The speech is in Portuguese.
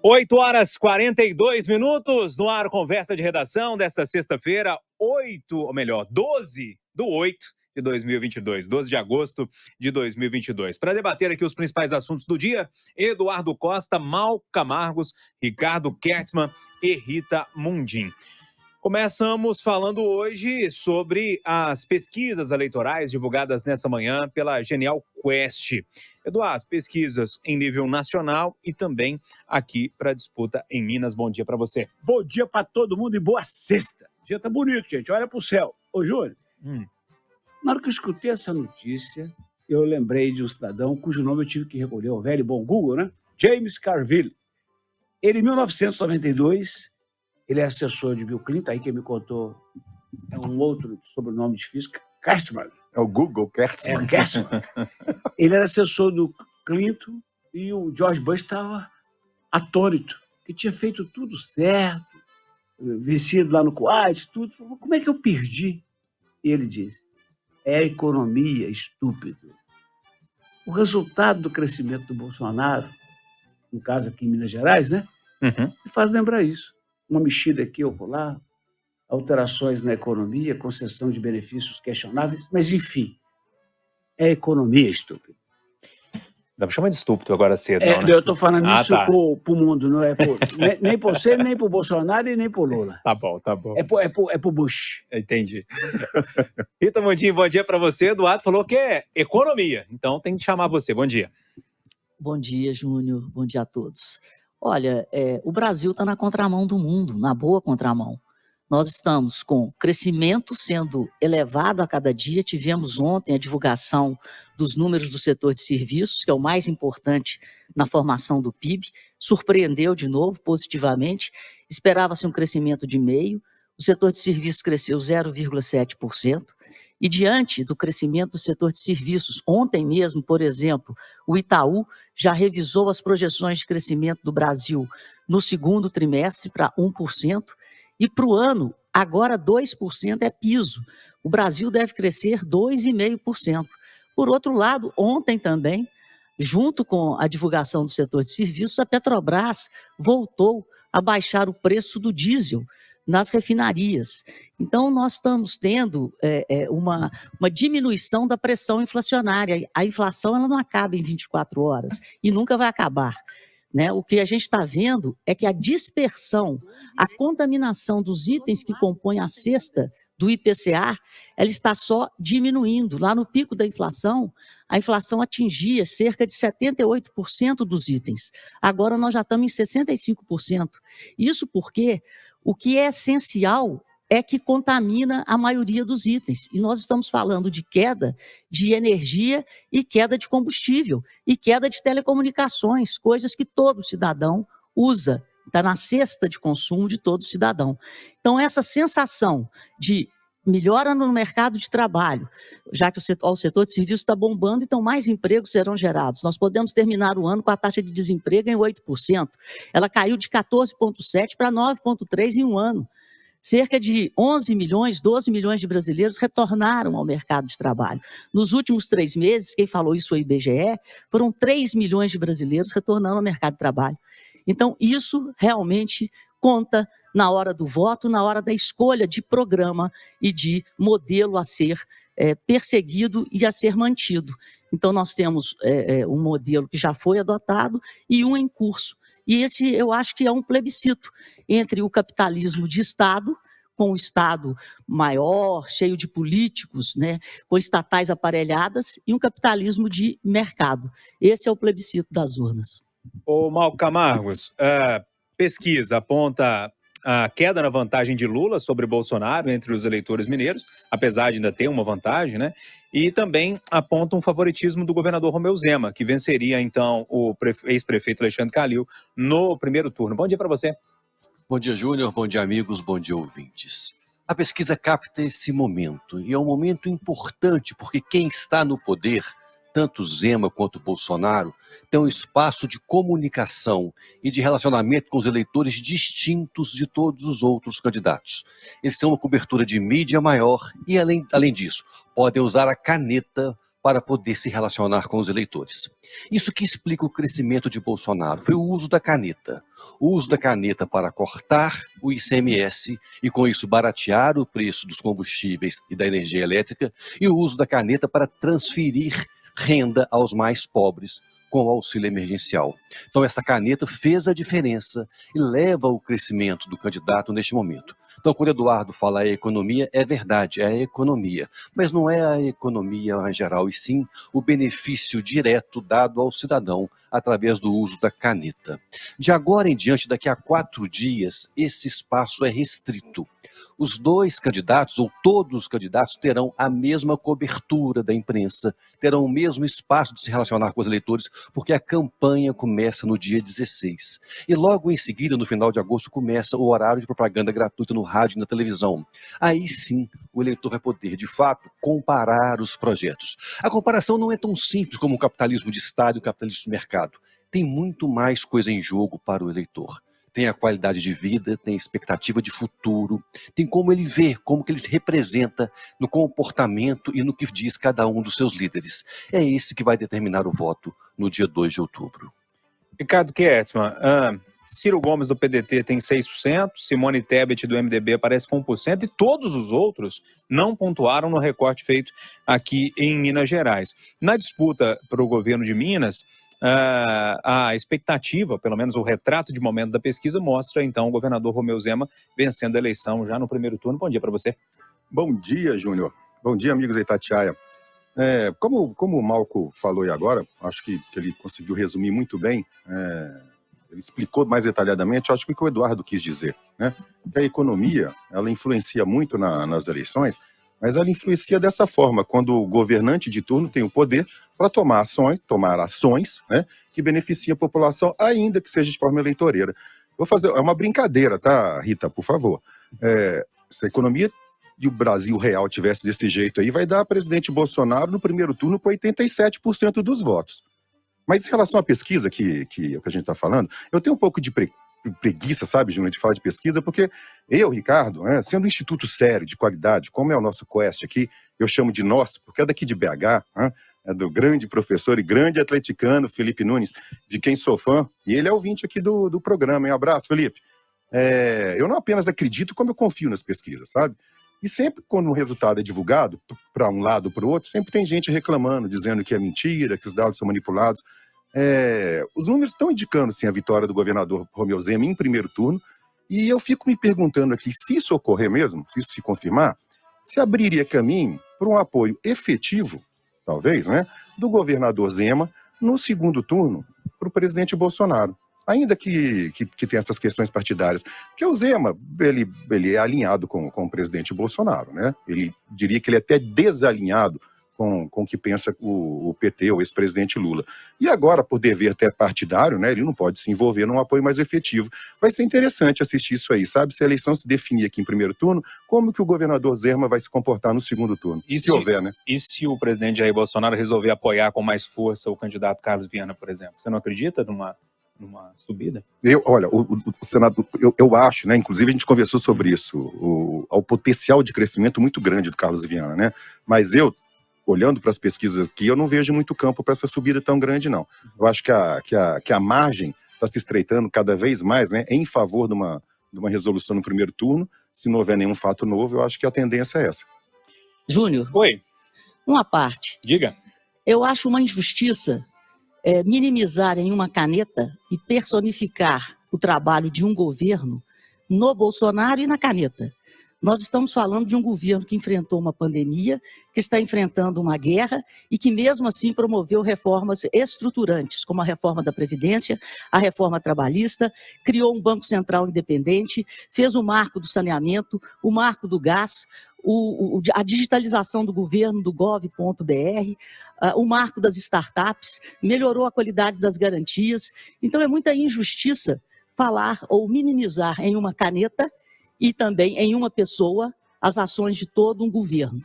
8h42, no ar, conversa de redação desta sexta-feira, 12 de 8 de 2022, 12 de agosto de 2022. Para debater aqui os principais assuntos do dia, Eduardo Costa, Mal Camargos, Ricardo Kertzmann e Rita Mundim. Começamos falando hoje sobre as pesquisas eleitorais divulgadas nessa manhã pela Genial Quest. Eduardo, pesquisas em nível nacional e também aqui para disputa em Minas. Bom dia para você. Bom dia para todo mundo e boa sexta. O dia tá bonito, gente. Olha pro céu. Ô, Júlio, na hora que eu escutei essa notícia, eu lembrei de um cidadão cujo nome eu tive que recolher, o velho bom Google, né? James Carville. Ele, em 1992... ele é assessor de Bill Clinton, aí quem me contou é um outro sobrenome difícil, Kertzmann. É o Google, Kertzmann. É, Kertzmann. Ele era assessor do Clinton e o George Bush estava atônito, que tinha feito tudo certo, vencido lá no Kuwait, tudo. Falou, como é que eu perdi? E ele disse, é a economia, estúpido. O resultado do crescimento do Bolsonaro, no caso aqui em Minas Gerais, né? Me faz lembrar isso. Uma mexida aqui ou lá, alterações na economia, concessão de benefícios questionáveis, mas, enfim, é economia estúpida. Não me chama de estúpido agora cedo, não, né? Eu estou falando isso tá. pro mundo, não é nem para você, nem para o Bolsonaro e nem para o Lula. Tá bom. É pro Bush. Entendi. Rita Mundim, bom dia para você. Eduardo falou que é economia, então tem que chamar você. Bom dia. Bom dia, Júnior. Bom dia a todos. Olha, o Brasil está na contramão do mundo, na boa contramão. Nós estamos com crescimento sendo elevado a cada dia. Tivemos ontem a divulgação dos números do setor de serviços, que é o mais importante na formação do PIB. Surpreendeu de novo, positivamente. Esperava-se um crescimento de 0,5%. O setor de serviços cresceu 0,7%. E diante do crescimento do setor de serviços, ontem mesmo, por exemplo, o Itaú já revisou as projeções de crescimento do Brasil no segundo trimestre para 1%, e para o ano, agora 2% é piso. O Brasil deve crescer 2,5%. Por outro lado, ontem também, junto com a divulgação do setor de serviços, a Petrobras voltou a baixar o preço do diesel nas refinarias. Então, nós estamos tendo uma diminuição da pressão inflacionária. A inflação ela não acaba em 24 horas e nunca vai acabar, né? O que a gente está vendo é que a dispersão, a contaminação dos itens que compõem a cesta do IPCA, ela está só diminuindo. Lá no pico da inflação, a inflação atingia cerca de 78% dos itens. Agora nós já estamos em 65%. Isso porque o que é essencial é que contamina a maioria dos itens. E nós estamos falando de queda de energia e queda de combustível e queda de telecomunicações, coisas que todo cidadão usa. Está na cesta de consumo de todo cidadão. Então, essa sensação de melhora no mercado de trabalho, já que o setor de serviços está bombando, então mais empregos serão gerados. Nós podemos terminar o ano com a taxa de desemprego em 8%. Ela caiu de 14,7% para 9,3% em um ano. Cerca de 11 milhões, 12 milhões de brasileiros retornaram ao mercado de trabalho. Nos últimos 3 meses, quem falou isso foi o IBGE, foram 3 milhões de brasileiros retornando ao mercado de trabalho. Então, isso realmente conta na hora do voto, na hora da escolha de programa e de modelo a ser perseguido e a ser mantido. Então, nós temos um modelo que já foi adotado e um em curso. E esse, eu acho que é um plebiscito entre o capitalismo de Estado, com o Estado maior, cheio de políticos, né, com estatais aparelhadas, e um capitalismo de mercado. Esse é o plebiscito das urnas. Ô, Mal Camargos, pesquisa aponta a queda na vantagem de Lula sobre Bolsonaro entre os eleitores mineiros, apesar de ainda ter uma vantagem, né? E também aponta um favoritismo do governador Romeu Zema, que venceria, então, o ex-prefeito Alexandre Calil no primeiro turno. Bom dia para você. Bom dia, Júnior. Bom dia, amigos. Bom dia, ouvintes. A pesquisa capta esse momento, e é um momento importante, porque quem está no poder, tanto Zema quanto Bolsonaro, tem um espaço de comunicação e de relacionamento com os eleitores distintos de todos os outros candidatos. Eles têm uma cobertura de mídia maior e, além disso, podem usar a caneta para poder se relacionar com os eleitores. Isso que explica o crescimento de Bolsonaro foi o uso da caneta. O uso da caneta para cortar o ICMS e, com isso, baratear o preço dos combustíveis e da energia elétrica, e o uso da caneta para transferir renda aos mais pobres com o auxílio emergencial. Então, essa caneta fez a diferença e leva ao crescimento do candidato neste momento. Então, quando Eduardo fala a economia, é verdade, é a economia. Mas não é a economia em geral, e sim o benefício direto dado ao cidadão através do uso da caneta. De agora em diante, daqui a 4 dias, esse espaço é restrito. Os 2 candidatos, ou todos os candidatos, terão a mesma cobertura da imprensa, terão o mesmo espaço de se relacionar com os eleitores, porque a campanha começa no dia 16. E logo em seguida, no final de agosto, começa o horário de propaganda gratuita no rádio e na televisão. Aí sim, o eleitor vai poder, de fato, comparar os projetos. A comparação não é tão simples como o capitalismo de Estado e o capitalismo de mercado. Tem muito mais coisa em jogo para o eleitor. Tem a qualidade de vida, tem a expectativa de futuro, tem como ele vê, como que ele se representa no comportamento e no que diz cada um dos seus líderes. É esse que vai determinar o voto no dia 2 de outubro. Ricardo Kietzmann, Ciro Gomes do PDT tem 6%, Simone Tebet do MDB aparece com 1%, e todos os outros não pontuaram no recorte feito aqui em Minas Gerais. Na disputa para o governo de Minas, a expectativa, pelo menos o retrato de momento da pesquisa, mostra então o governador Romeu Zema vencendo a eleição já no primeiro turno. Bom dia para você. Bom dia, Júnior. Bom dia, amigos da Itatiaia. Como o Malco falou aí agora, acho que ele conseguiu resumir muito bem, ele explicou mais detalhadamente, acho que o que o Eduardo quis dizer, né? Que a economia, ela influencia muito nas eleições, mas ela influencia dessa forma, quando o governante de turno tem o poder para tomar ações, né, que beneficiem a população, ainda que seja de forma eleitoreira. Vou fazer, é uma brincadeira, tá, Rita, por favor. Se a economia e o Brasil real tivesse desse jeito aí, vai dar presidente Bolsonaro no primeiro turno com 87% dos votos. Mas em relação à pesquisa que a gente está falando, eu tenho um pouco de preguiça, sabe, Júnior, de falar de pesquisa, porque eu, Ricardo, sendo um instituto sério, de qualidade, como é o nosso Quest aqui, eu chamo de nosso, porque é daqui de BH, é do grande professor e grande atleticano Felipe Nunes, de quem sou fã, e ele é ouvinte aqui do programa, hein? Abraço, Felipe. Eu não apenas acredito, como eu confio nas pesquisas, sabe? E sempre quando um resultado é divulgado, para um lado ou para o outro, sempre tem gente reclamando, dizendo que é mentira, que os dados são manipulados. Os números estão indicando, sim, a vitória do governador Romeu Zema em primeiro turno, e eu fico me perguntando aqui, se isso ocorrer mesmo, se isso se confirmar, se abriria caminho para um apoio efetivo, talvez, né, do governador Zema no segundo turno para o presidente Bolsonaro. Ainda que tenha essas questões partidárias. Porque o Zema, ele é alinhado com o presidente Bolsonaro, né? Ele diria que ele é até desalinhado com o que pensa o PT, o ex-presidente Lula. E agora, por dever até partidário, né, ele não pode se envolver num apoio mais efetivo. Vai ser interessante assistir isso aí, sabe? Se a eleição se definir aqui em primeiro turno, como que o governador Zema vai se comportar no segundo turno? Se houver, né? E se o presidente Jair Bolsonaro resolver apoiar com mais força o candidato Carlos Viana, por exemplo? Você não acredita numa subida? Olha, o Senado, eu acho, né? Inclusive a gente conversou sobre isso, o potencial de crescimento muito grande do Carlos Viana, né? Mas olhando para as pesquisas aqui, eu não vejo muito campo para essa subida tão grande, não. Eu acho que a margem está se estreitando cada vez mais, né, em favor de uma resolução no primeiro turno. Se não houver nenhum fato novo, eu acho que a tendência é essa. Júnior, Oi, uma parte. diga. Eu acho uma injustiça minimizar em uma caneta e personificar o trabalho de um governo no Bolsonaro e na caneta. Nós estamos falando de um governo que enfrentou uma pandemia, que está enfrentando uma guerra e que mesmo assim promoveu reformas estruturantes, como a reforma da Previdência, a reforma trabalhista, criou um Banco Central independente, fez o marco do saneamento, o marco do gás, a digitalização do governo, do gov.br, o marco das startups, melhorou a qualidade das garantias. Então é muita injustiça falar ou minimizar em uma caneta e também em uma pessoa as ações de todo um governo.